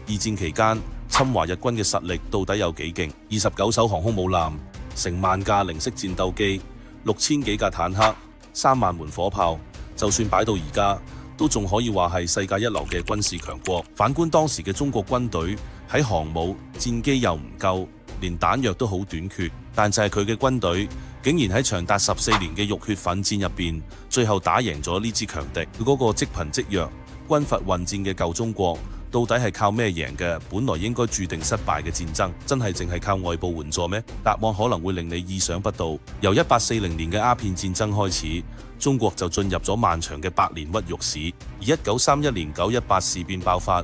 二戰期間，侵華日軍嘅實力到底有幾勁？29艘航空母艦、成萬架零式戰鬥機、6000幾架坦克、3萬門火炮，就算擺到而家，都仲可以話係世界一流嘅軍事強國。反觀當時嘅中國軍隊，喺航母、戰機又唔夠，連彈藥都好短缺，但就係佢嘅軍隊，竟然喺長達14年嘅浴血奮戰入邊，最後打贏咗呢支強敵。佢嗰個積貧積弱、軍閥混戰嘅舊中國，到底係靠咩贏嘅？本來應該注定失敗嘅戰爭，真係淨係靠外部援助咩？答案可能會令你意想不到。由1840年嘅鴉片戰爭開始，中國就進入咗漫長嘅百年屈辱史。而1931年918事變爆發，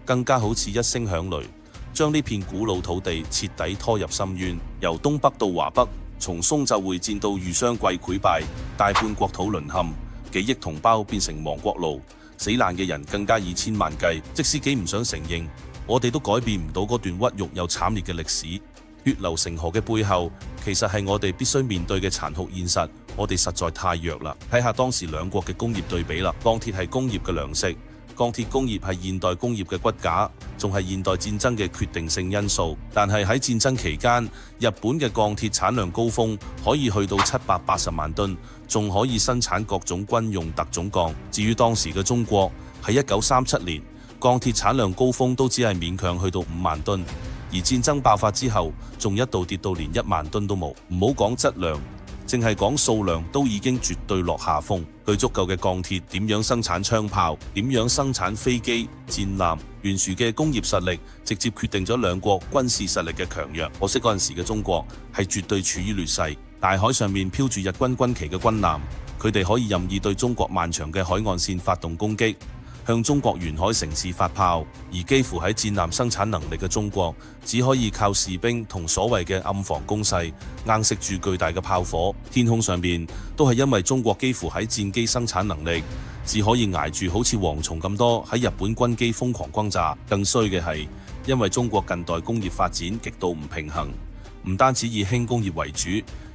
更加好似一聲響雷，將呢片古老土地徹底拖入深淵。由東北到華北，從松州會戰到豫湘桂潰敗，大半國土淪陷，幾億同胞變成亡國奴，死難嘅人更加以千萬計。即使幾唔想承認，我哋都改變唔到嗰段屈辱又慘烈嘅歷史。血流成河嘅背後，其實係我哋必須面對嘅殘酷現實。我哋實在太弱啦。睇下當時兩國嘅工業對比啦。鋼鐵係工業嘅糧食，鋼鐵工業係現代工業嘅骨架，仲係現代戰爭嘅決定性因素。但係喺戰爭期間，日本嘅鋼鐵產量高峰可以去到780萬噸，仲可以生產各種軍用特種鋼。至於當時嘅中國，喺1937年，鋼鐵產量高峰都只係勉強去到5萬噸，而戰爭爆發之後，仲一度跌到連1萬噸都冇。唔好講質量，淨係講數量都已經絕對落下風。據足夠嘅鋼鐵點樣生產槍炮，點樣生產飛機、戰艦，懸殊嘅工業實力直接決定咗兩國軍事實力嘅強弱。可惜嗰陣時嘅中國係絕對處於劣勢，大海上面飄住日軍軍旗嘅軍艦，佢哋可以任意對中國漫長嘅海岸線發動攻擊，向中國沿海城市發炮。而幾乎喺戰艦生產能力嘅中國，只可以靠士兵同所謂嘅暗防攻勢硬食住巨大嘅炮火。天空上面都係因為中國幾乎喺戰機生產能力，只可以捱住好似蝗蟲咁多喺日本軍機瘋狂轟炸。更衰嘅係，因為中國近代工業發展極度唔平衡，唔單止以輕工業為主，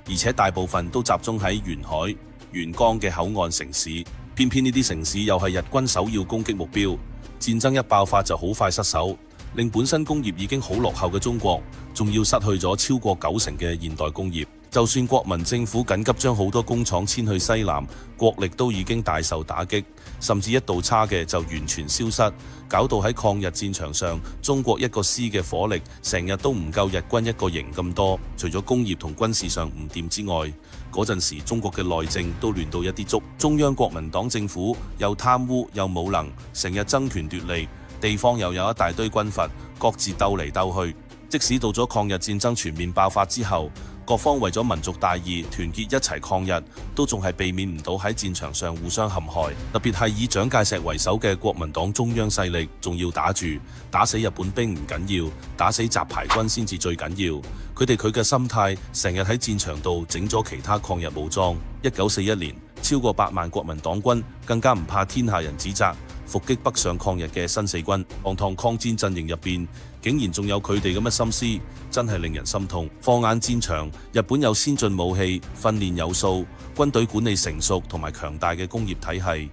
而且大部分都集中喺沿海、沿江嘅口岸城市。偏偏呢啲城市又係日軍首要攻擊目標，戰爭一爆發就好快失守，令本身工業已經好落後嘅中國，仲要失去咗超過90%嘅現代工業。就算國民政府緊急將好多工廠遷去西南，國力都已經大受打擊，甚至一度差嘅就完全消失，搞到喺抗日戰場上，中國一個師嘅火力成日都唔夠日軍一個營咁多。除咗工業同軍事上唔掂之外，嗰陣時中國嘅內政都亂到一啲粥。中央國民黨政府又貪污又冇能，成日爭權奪利，地方又有一大堆軍閥，各自鬥嚟鬥去。即使到咗抗日戰爭全面爆發之後，各方為咗民族大義團結一齊抗日，都仲係避免唔到喺戰場上互相陷害。特別係以蔣介石為首嘅國民黨中央勢力，仲要打住，打死日本兵唔緊要，打死雜牌軍先至最緊要。佢嘅心態成日喺戰場度整咗其他抗日武裝。1941年，超過8萬國民黨軍更加唔怕天下人指責，伏擊北上抗日嘅新四軍。堂堂抗戰陣營入邊，竟然仲有佢哋咁嘅心思，真係令人心痛。放眼戰場，日本有先進武器，訓練有素，軍隊管理成熟同埋強大嘅工業體系，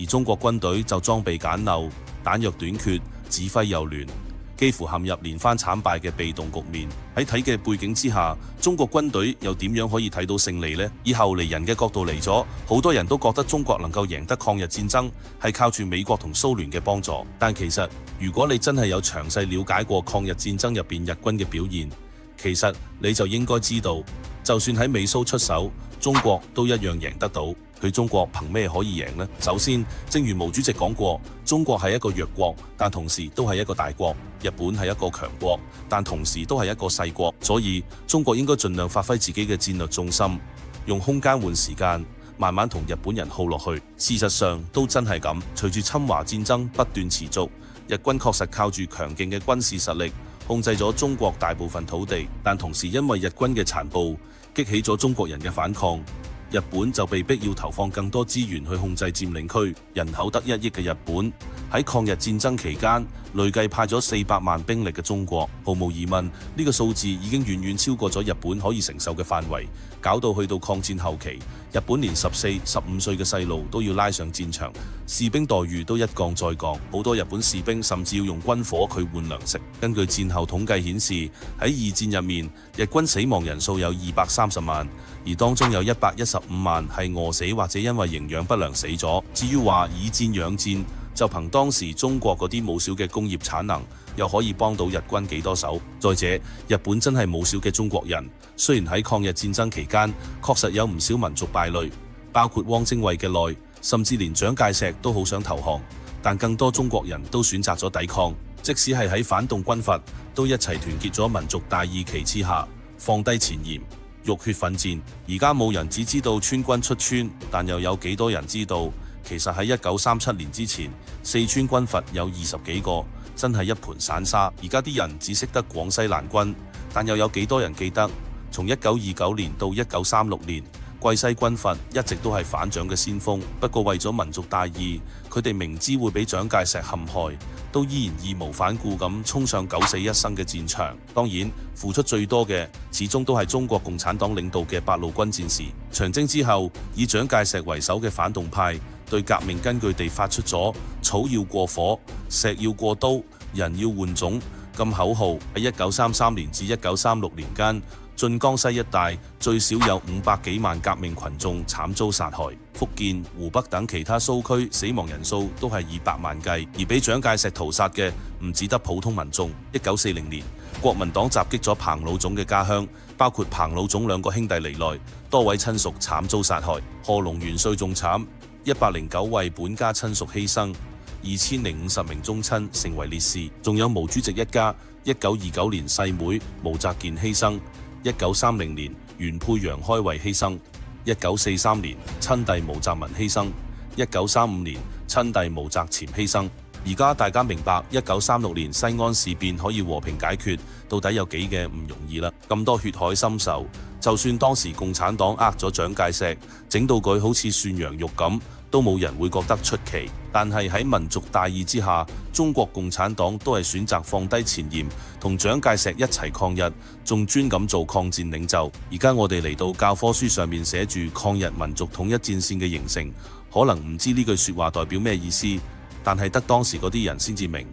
而中國軍隊就裝備簡陋，彈藥短缺，指揮又亂，幾乎陷入連番慘敗嘅被動局面。喺睇嘅背景之下，中國軍隊又點樣可以睇到勝利呢？以後嚟人嘅角度嚟咗，好多人都覺得中國能夠贏得抗日戰爭係靠住美國同蘇聯嘅幫助。但其實如果你真係有詳細了解過抗日戰爭入邊日軍嘅表現，其實你就應該知道，就算喺美蘇出手，中國都一樣贏得到。佢中國憑咩可以贏呢？首先，正如毛主席講過，中國係一個弱國，但同時都係一個大國；日本係一個強國，但同時都係一個細國。所以中國應該盡量發揮自己嘅戰略重心，用空間換時間，慢慢同日本人耗落去。事實上都真係咁，隨住侵華戰爭不斷持續，日軍確實靠住強勁嘅軍事實力控制咗中國大部分土地，但同時因為日軍嘅殘暴，激起咗中國人嘅反抗。日本就被逼要投放更多資源去控制佔領區。人口得1億嘅日本，喺抗日戰爭期間累計派咗400萬兵力嘅中國，毫無疑問呢個數字已經遠遠超過咗日本可以承受嘅範圍，搞到去到抗戰後期，日本連14、15歲嘅細路都要拉上戰場，士兵待遇都一降再降，好多日本士兵甚至要用軍火去換糧食。根據戰後統計顯示，喺二戰入面，日軍死亡人數有230萬，而當中有115萬係餓死或者因為營養不良死咗。至於話以戰養戰，就憑當時中國嗰啲冇少嘅工業產能，又可以幫到日軍幾多手？再者，日本真係冇少嘅中國人，雖然喺抗日戰爭期間確實有唔少民族敗類，包括汪精衛嘅內，甚至連蔣介石都好想投降，但更多中國人都選擇咗抵抗，即使係喺反動軍閥，都一齊團結咗民族大義旗幟下，放低前嫌，浴血奮戰。而家冇人只知道川軍出川，但又有幾多人知道？其實喺1937年之前，四川軍閥有20幾個，真係一盤散沙。而家啲人只識得廣西蘭軍，但又有幾多人記得從1929年到1936年，桂西軍閥一直都係反蔣嘅先鋒。不過為咗民族大義，佢哋明知會俾蔣介石陷害，都依然義無反顧咁衝上九死一生嘅戰場。當然，付出最多嘅始終都係中國共產黨領導嘅八路軍戰士。長征之後，以蔣介石為首嘅反動派對革命根據地發出咗草要過火、石要過刀、人要換種咁口號。喺1933年至1936年間，晉江西一帶最少有500幾萬革命群眾慘遭殺害，福建、湖北等其他蘇區死亡人數都係以百萬計，而俾蔣介石屠殺嘅唔只得普通民眾。1940年，國民黨襲擊咗彭老總嘅家鄉，包括彭老總2個兄弟離內，多位親屬慘遭殺害。賀龍元帥仲慘，109位本家親屬犧牲，2050名宗親成為烈士。仲有毛主席一家，1929年細妹毛澤健犧牲，1930年原配楊開慧犧牲，1943年親弟毛澤民犧牲，1935年親弟毛澤潛犧牲。而家大家明白1936年西安事變可以和平解決，到底有幾嘅唔容易啦。咁多血海深仇，就算當時共產黨呃咗蔣介石，整到佢好似涮羊肉咁，都冇人會覺得出奇。但係喺民族大義之下，中國共產黨都係選擇放低前嫌，同蔣介石一齊抗日，仲專咁做抗戰領袖。而家我哋嚟到教科書上面寫住抗日民族統一戰線嘅形成，可能唔知呢句說話代表咩意思，但係得當時嗰啲人先至明，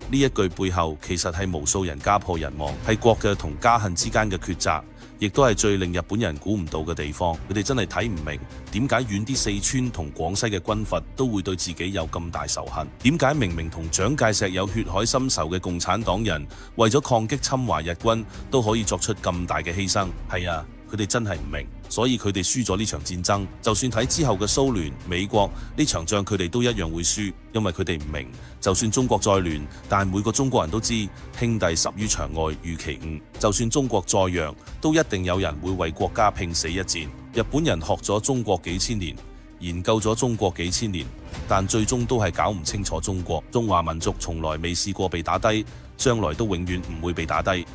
呢一句背後其實係無數人家破人亡，係國嘅同家恨之間嘅抉擇，亦都係最令日本人估唔到嘅地方。佢哋真係睇唔明點解遠啲四川同廣西嘅軍閥都會對自己有咁大仇恨，點解明明同蔣介石有血海深仇嘅共產黨人，為咗抗擊侵華日軍都可以作出咁大嘅犧牲。係啊，佢哋真係唔明，所以佢哋輸咗呢場戰爭。就算睇之後嘅蘇聯、美國呢場仗，佢哋都一樣會輸，因為佢哋唔明，就算中國再亂，但每個中國人都知兄弟十於牆外，遇其誤。就算中國再弱，都一定有人會為國家拼死一戰。日本人學咗中國幾千年，研究咗中國幾千年，但最終都係搞唔清楚中國。中華民族從來未試過被打低，將來都永遠唔會被打低。